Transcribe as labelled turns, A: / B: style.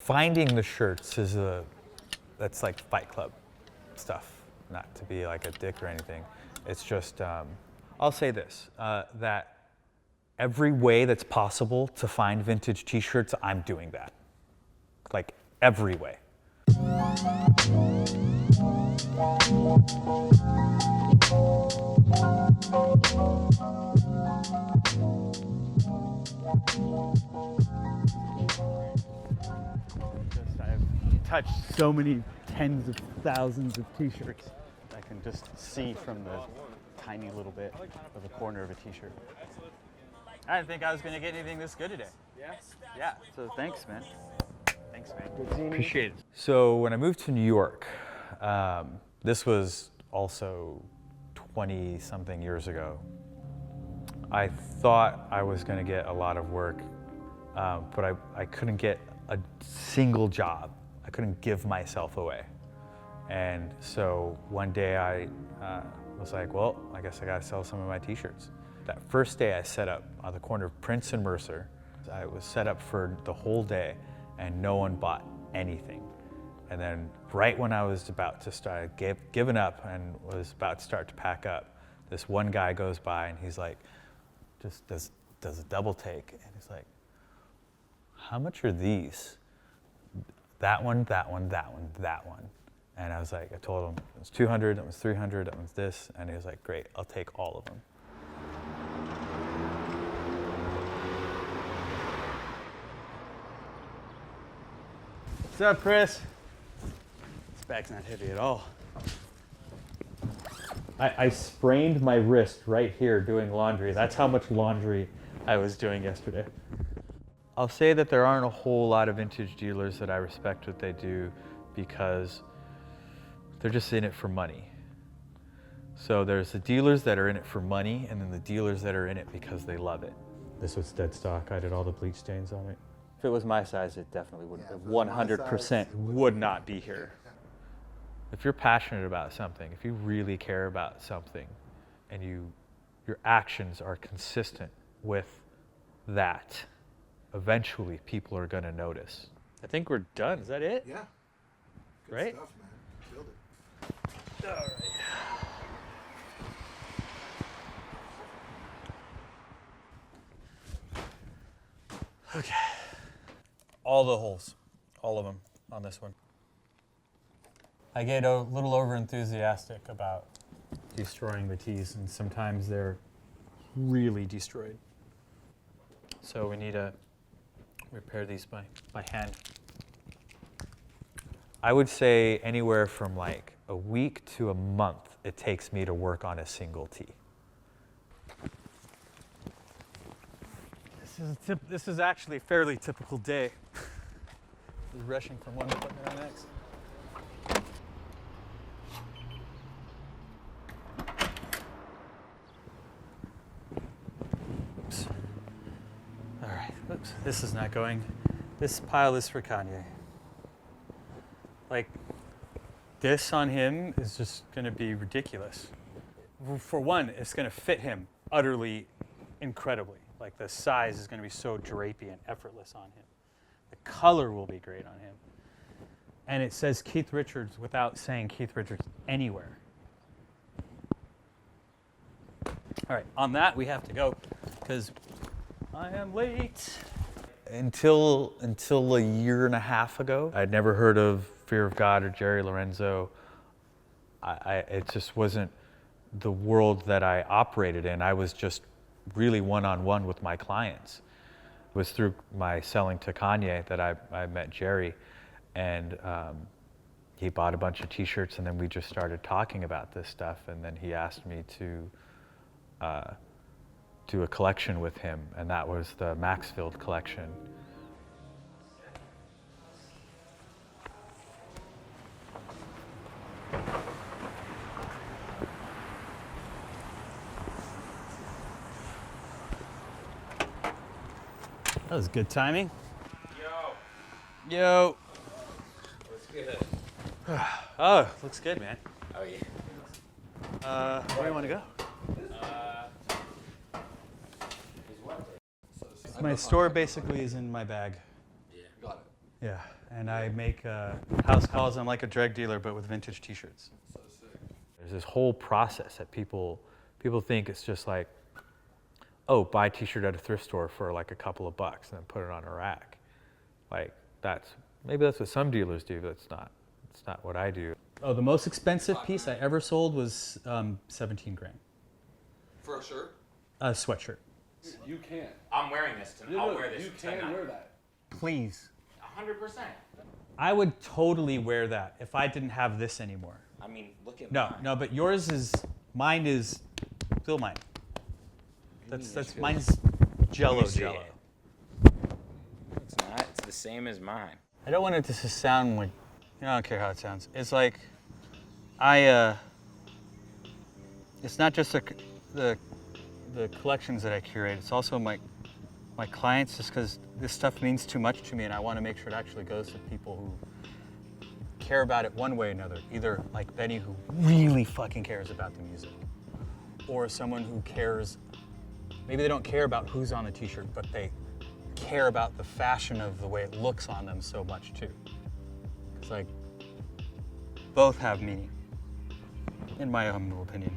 A: finding the shirts that's like Fight Club stuff, not to be like a dick or anything. It's just, I'll say this, that every way that's possible to find vintage t-shirts, I'm doing that. Like every way.
B: I've touched so many tens of thousands of t-shirts. I can just see from the tiny little bit of the corner of a t-shirt. I didn't think I was going to get anything this good today. Yeah? Yeah, so thanks, man. Thanks, man. Good seeing you.
A: Appreciate it. So when I moved to New York, this was also 20-something years ago. I thought I was going to get a lot of work, but I couldn't get a single job. I couldn't give myself away. And so one day I was like, well, I guess I got to sell some of my t-shirts. That first day I set up on the corner of Prince and Mercer. I was set up for the whole day and no one bought anything. And then right when I was about to start, giving up and was about to start to pack up, this one guy goes by and he's like, just does a double take. And he's like, how much are these? That one, that one, that one, that one. And I was like, I told him it was 200, that was 300, that was this. And he was like, great, I'll take all of them.
B: What's up, Chris? This bag's not heavy at all.
A: I sprained my wrist right here doing laundry. That's how much laundry
B: I was doing yesterday.
A: I'll say that there aren't a whole lot of vintage dealers that I respect what they do because they're just in it for money. So there's the dealers that are in it for money and then the dealers that are in it because they love it. This was dead stock. I did all the bleach stains on it. If it was my size, it definitely wouldn't. 100% would not be here. If you're passionate about something, if you really care about something, and your actions are consistent with that, eventually people are going to notice. I think we're done. Is that it?
C: Yeah. Good
A: right?
C: Stuff, man. Killed it.
A: All right. Okay. All the holes, all of them on this one. I get a little over enthusiastic about destroying the tees, and sometimes they're really destroyed. So we need to repair these by hand. I would say anywhere from like a week to a month it takes me to work on a single tee.
B: This is actually a fairly typical day. Rushing from one equipment to the next. Oops. All right, oops, this is not going. This pile is for Kanye. Like, this on him is just gonna be ridiculous. For one, it's gonna fit him utterly incredibly. Like the size is gonna be so drapey and effortless on him. The color will be great on him. And it says Keith Richards without saying Keith Richards anywhere. All right, on that we have to go because I am late.
A: Until a year and a half ago, I'd never heard of Fear of God or Jerry Lorenzo. It just wasn't the world that I operated in. I was just really one-on-one with my clients. It was through my selling to Kanye that I met Jerry, and he bought a bunch of t-shirts, and then we just started talking about this stuff, and then he asked me to do a collection with him, and that was the Maxfield collection.
B: That was good timing.
A: Yo.
D: What's good?
A: Oh, looks good, man.
D: Oh, yeah.
B: Where do you want to go? My store basically is in my bag.
D: Yeah. Got it.
B: Yeah. and I make house calls. I'm like a drug dealer, but with vintage T-shirts.
C: So sick.
A: There's this whole process that people think it's just like, oh, buy a T-shirt at a thrift store for like a couple of bucks and then put it on a rack. Like maybe that's what some dealers do, but it's not what I do.
B: Oh, the most expensive piece I ever sold was 17 grand.
C: For a shirt?
B: A sweatshirt.
C: You can't.
D: I'm wearing this tonight. I'll wear this
C: You
D: tonight.
C: can wear that.
B: Please.
D: 100%.
B: I would totally wear that if I didn't have this anymore.
D: I mean, look at
B: No,
D: mine.
B: no, but mine is still mine. That's mine's Jello.
D: see it. It's not. It's the same as mine.
B: I don't want it to sound like, I don't care how it sounds. It's like, it's not just the collections that I curate. It's also my clients, just because this stuff means too much to me, and I want to make sure it actually goes to people who care about it one way or another. Either like Benny, who really fucking cares about the music, or someone who cares. Maybe they don't care about who's on the T-shirt, but they care about the fashion of the way it looks on them so much too. It's like both have meaning, in my humble opinion.